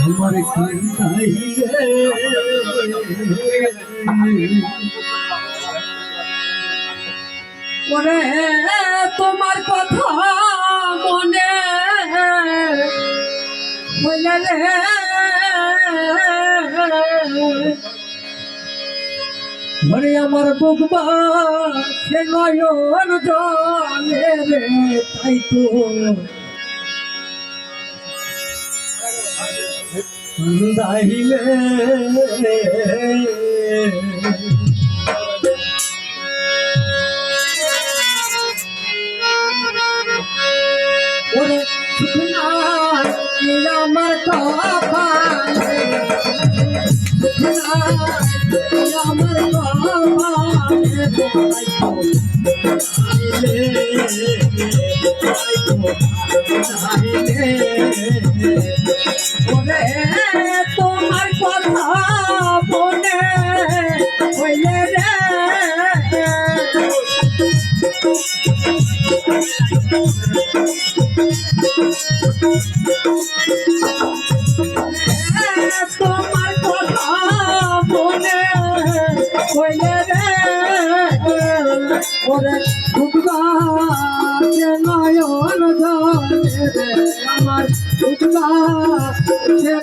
আমার কান্দাই রে ওরে তোমার কথা মনে হইলে রে ওরে আমার বুকবা সে নয়ন জলে রে তাই তো কান্দাইলে ওরে শুকনা আমার কপালে শুকনা আমার কপালে ওরে তোমার কথা মনে হইলে রে তোমার কথা মনে হইলে রে ওরে ভুগবা নয়ন জলে আমার ভুগবা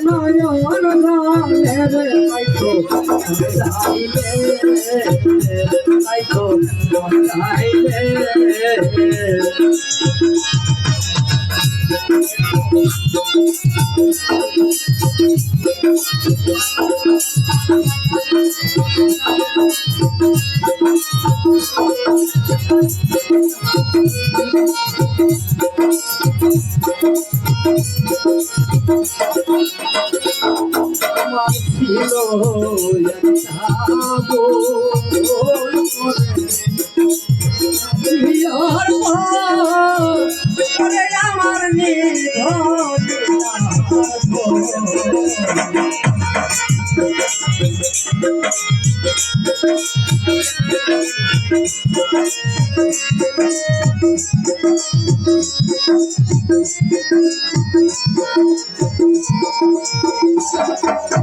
নয়ন জলে রে আইতো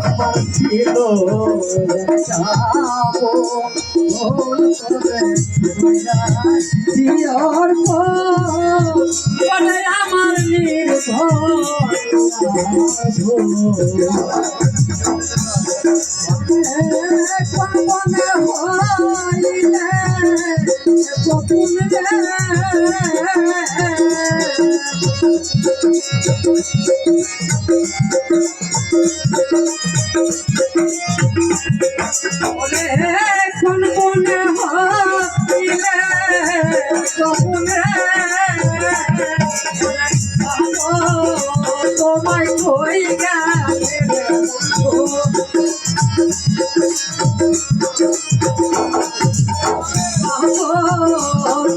আমার ছিল আমার ছিল আমার কোন মনে হইলে কবনে তোমায় কই গেলে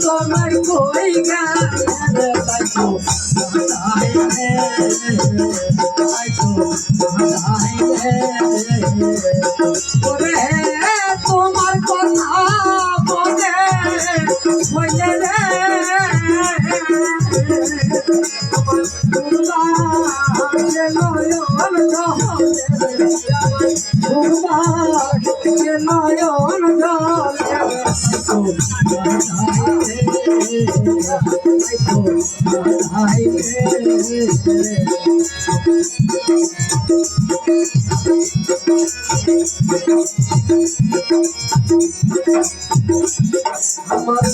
তোমায় কই গেলে ওরে তোমার কথা মনে হইলে রে আমার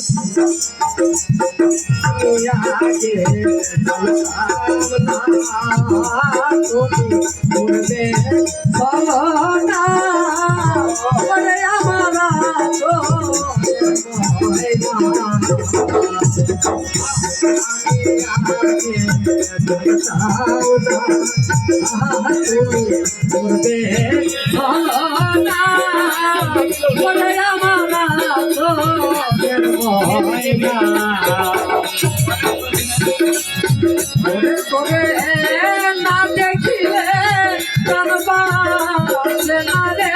না দেখিলে কানবা না রে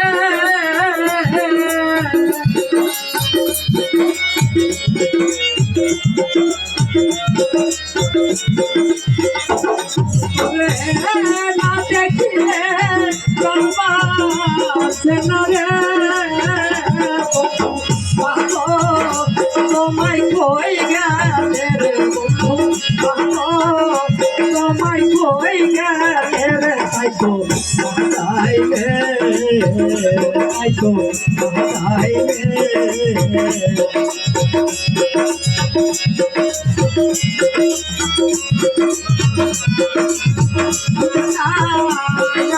না দেখিলে করবাছে না রে তোমায় কই গেলে রে তোমায় কই গেলে রে আইতো আইলে আইতো আইলে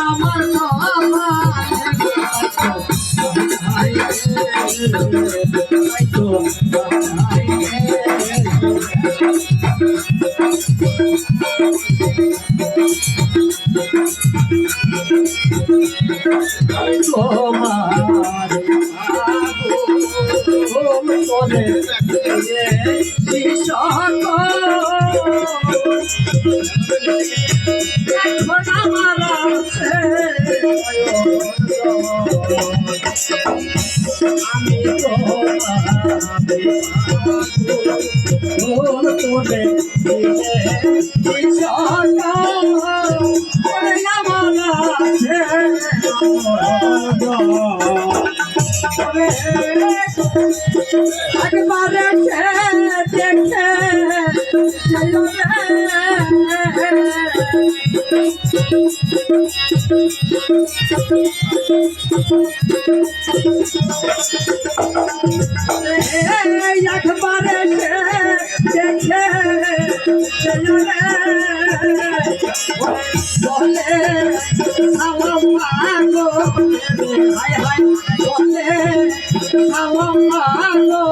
আমার বাবা আইতো আমি একবারে দেখে একবারে দেখে বলে আমার মাগো হায় হায় বলে আমার মাগো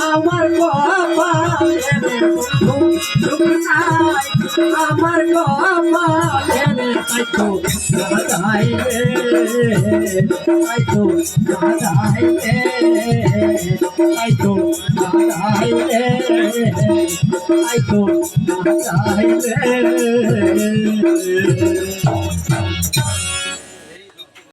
আমার বাবা আমার বাবা আইতো দাদাইলে আইতো দাদাইলে আইতো দাদাইলে আইতো দাদাইলে